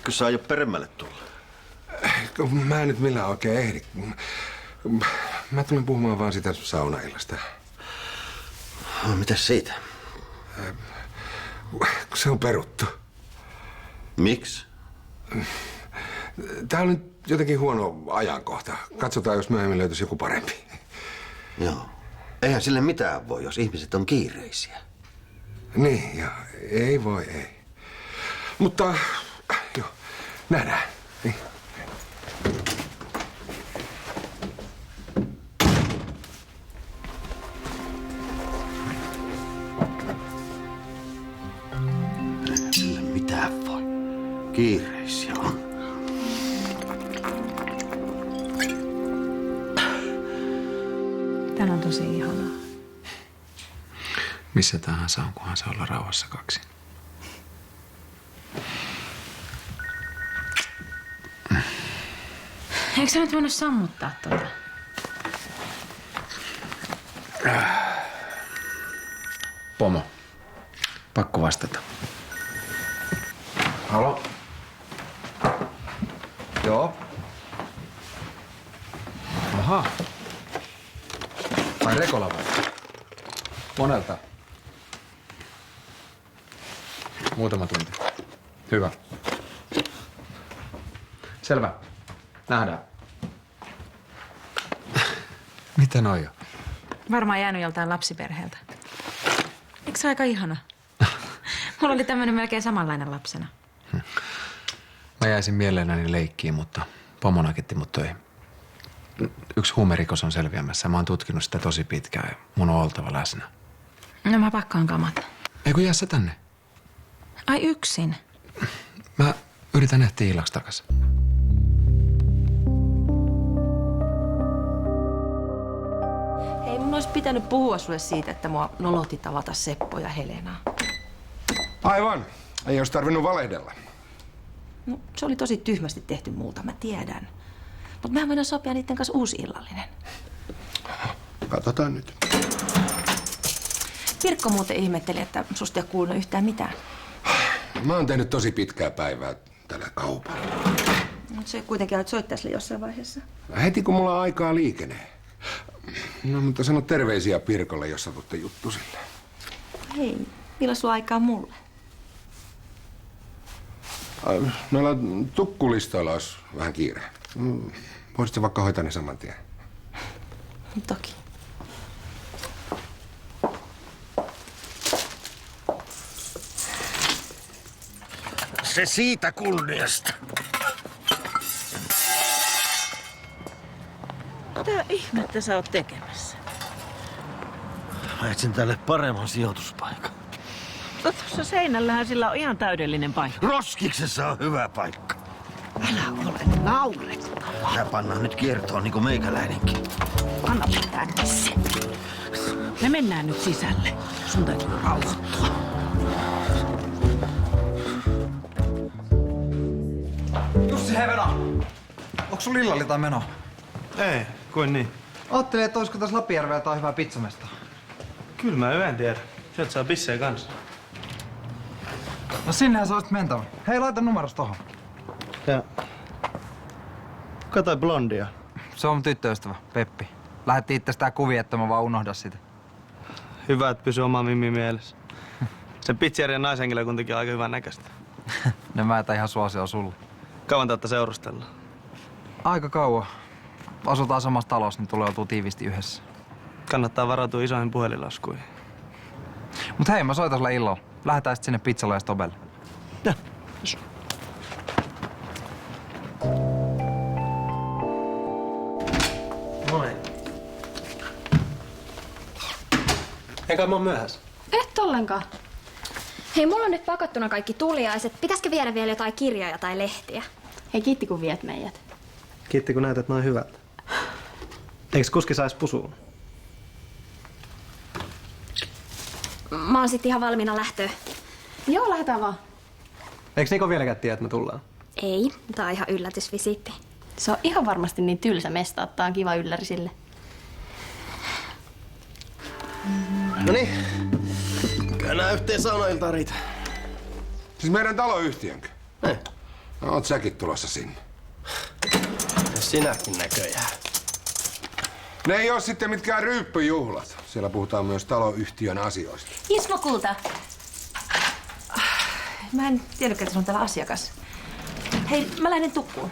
Etkö saa jo peremmälle tulla? Mä en nyt millään oikein ehdi. Mä tulin puhumaan vaan sitä saunaillasta. No, mitäs siitä? Se on peruttu. Miksi? Tää on nyt jotenkin huono ajankohta. Katsotaan, jos myöhemmin löytyisi joku parempi. Joo. Eihän sille mitään voi, jos ihmiset on kiireisiä. Niin, ja ei voi, ei. Mutta, joo, nähdään. Niin. Eihän sille mitään voi. Kiireisiä on. Täällä on tosi ihanaa. Missä tahansa on, kunhan se olla rauhassa kaksi. Eikö sä nyt voinut sammuttaa tuota? Pomo. Pakko vastata. Halo? Joo. Aha. Vai Rekola vai? Monelta? Muutama tunti. Hyvä. Selvä. Nähdään. Mitä noi on? Varmaan jäänyt joltain lapsiperheeltä. Eikö se aika ihana? Mulla oli tämmönen melkein samanlainen lapsena. Mä jäisin mielelläni leikkiin, mutta pomo nakitti mut töihin. Yksi huumerikos on selviämässä. Mä oon tutkinut sitä tosi pitkään ja mun on oltava läsnä. No mä pakkaan kamata. Eikö jää sä tänne? Ai yksin? Mä yritän ehtiä illaksi takas. Hei, mun olisi pitänyt puhua sulle siitä, että mua nolotti tavata Seppo ja Helenaa. Aivan. Ei olisi tarvinnut valehdella. No, se oli tosi tyhmästi tehty multa, mä tiedän. Mutta mehän voidaan sopia niiden kanssa uusi illallinen. Katsotaan nyt. Pirkko muuten ihmetteli, että susta ei kuulunut yhtään mitään. Mä oon tehnyt tosi pitkää päivää tällä kaupalla. Mutta se kuitenkin aina soittaa sille jossain vaiheessa. Heti kun mulla on aikaa liikenee. No, mutta sano terveisiä Pirkolle, jos satutte juttu sille. Hei, milloin sulla aikaa mulle? Noilla tukkulistoilla olisi vähän kiire. Voisitko vaikka hoitaa ne saman tien? Toki. Se siitä kunniasta. Mitä ihmettä sä oot tekemässä? Mä etsin tälle paremman sijoituspaikan. Tuossa seinällähän sillä on ihan täydellinen paikka. Roskiksessa on hyvä paikka. Älä ole naurettava. Tää pannaan nyt kiertoon niin kuin meikäläinenkin. Anna tänne se. Me mennään nyt sisälle. Sun täytyy rauhoittua. Jussi Hevena! Onks sun illalla tai meno? Ei, kuin niin. Ajattelin, että olisiko tässä Lapijärvellä jotain hyvää pizzamesta. Kyllä mä yhden tiedän. Sieltä saa pissejä kanssa. No sinnehän sä olisit mentävä. Hei, laita numeros tohon. Ja... Kuka toi blondia? Se on mun tyttöystävä, Peppi. Lähetti itsestään kuvia, että mä vaan unohda sitä. Hyvä, että pysyy oma mimmi mielessä. Se pizzerian naishenkilökuntakin on aika hyvän näköistä. Ne mä ihan suosio sulle. Kauan te ootte seurustellut? Aika kauan. Asutaan samassa talossa, niin tulee oltua tiivisti yhdessä. Kannattaa varautua isoihin puhelinlaskuihin. Mut hei, mä soitan sulle illalla. Lähdetään sit sinne pizzalle ja stobelle. Ja. Moi. Enkä mä oon myöhässä. Et ollenkaan. Hei, mulla on nyt pakattuna kaikki tuliaiset. Pitäisikö viedä vielä jotain kirjoja tai lehtiä? Hei, kiitti kun viet meidät. Kiitti kun näytät noin hyvältä. Eiks kuski sais pusuun? Mä oon sit ihan valmiina lähtöä. Joo, lähdetään vaan. Eiks Niko vieläkään tiedä, että me tullaan? Ei, tää on ihan yllätysvisiitti. Se on ihan varmasti niin tylsä mesta, että tää on kiva ylläri sille. Noniin. Käydään yhteen saunailtaan, Riita. Siis meidän taloyhtiönkö? Ei. No, oot säkin tulossa sinne. Ja sinäkin näköjään. Ne ei oo sitten mitkään ryyppyjuhlat. Siellä puhutaan myös taloyhtiön asioista. Ismo Kulta. Mä en tiedäkään, että sulla on täällä asiakas. Hei, mä lähden tukkuun.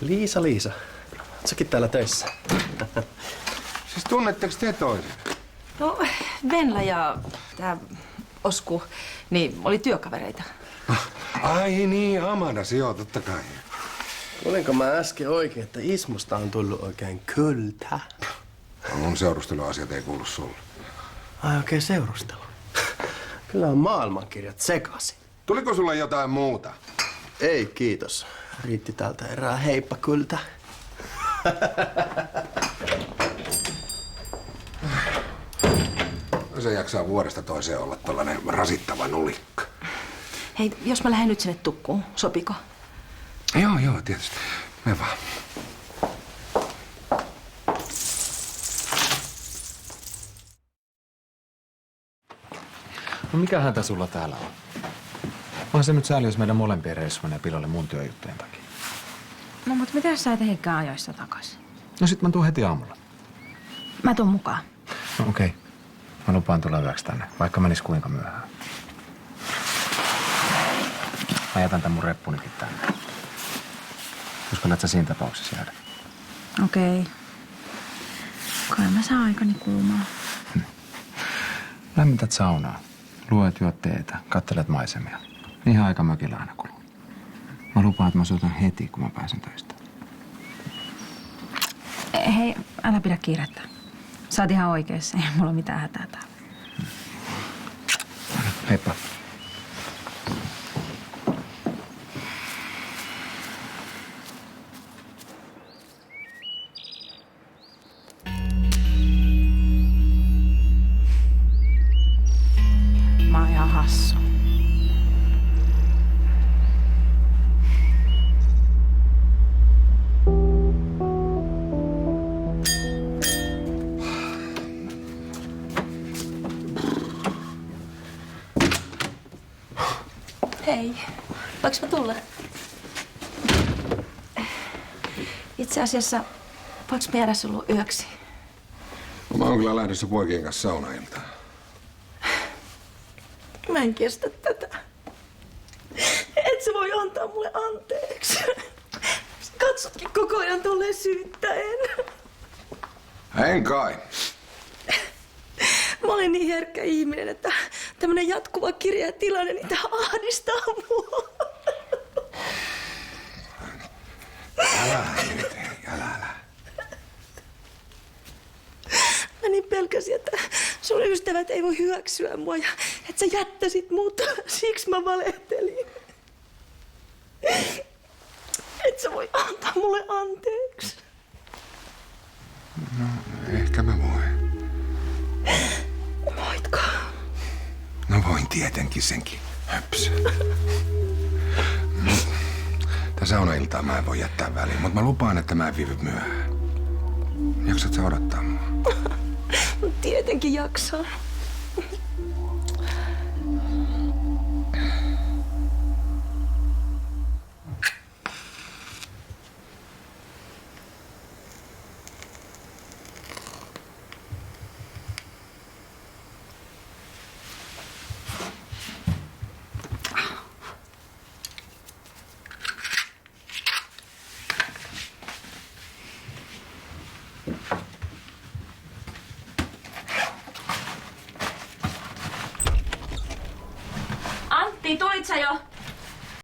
Liisa. Oot säkin täällä töissä? Siis tunnetteko te toisen? No, Venla ja tää Osku, niin oli työkavereita. Ai niin, Amadas, joo, totta kai. Olinko mä äsken oikein, että Ismosta on tullut oikein kyltä? Mun seurusteluasiat ei kuulu sulle. Ai oikein seurustelu. Kyllä on maailmankirjat sekaisin. Tuliko sulla jotain muuta? Ei, kiitos. Riitti tältä erää. Heippa kyltä. Se jaksaa vuodesta toiseen olla tällainen rasittava nulikka. Hei, jos mä lähden nyt sinne tukkuun, sopiko? Joo, tietysti. Me vaan. No mikä häntä sulla täällä on? Onhan se nyt sääli, jos meidän molempien reissu menee pilalle mun työjuttujen takia. No mut mitä jos sä et ehikään ajoissa takas? No sit mä tuun heti aamulla. Mä tuun mukaan. No okei. Mä lupaan tulla yöksi tänne, vaikka menis kuinka myöhään. Mä jätän tän mun reppunikin tänne. Uskallat sä siinä tapauksessa jäädä? Okei. Kai mä saan aikani kuumaa. Lämmität saunaa, luet, juot teetä, kattelet maisemia. Ihan aika mökillä aina kuluu. Mä lupaan, että mä soitan heti, kun mä pääsen töistä. Hei, älä pidä kiirettä. Sä oot ihan oikeassa, ei mulla ole mitään hätää täällä. Heippa. Mä oon ihan hassu. Hei, voinko mä tulla? Itse asiassa, voinko mä jäädä sulla yöksi? Mä oon kyllä lähdössä poikien kanssa saunailtaan. Mä en kestä tätä. Et sä voi antaa mulle anteeksi. Sä katsotkin koko ajan tolleen syyttäen. En kai. Mä olen niin herkkä ihminen, että tämmönen jatkuva kireä tilanne, niin tää ahdistaa mua. Älä nyt, hei, älä. Mä niin pelkäsin, että sun ystävät ei voi hyväksyä mua ja että sä jättäisit mut. Siksi mä valehtelin. Et sä voi antaa mulle anteeksi. No, ehkä mä voin. Voitko? No voin tietenkin senkin. Höpsö. Tää saunailtaa mä en voi jättää väliin, mutta mä lupaan, että mä en viivy myöhään. Jaksat sä odottaa mua? No tietenkin jaksaa. Antti, tulit sä jo?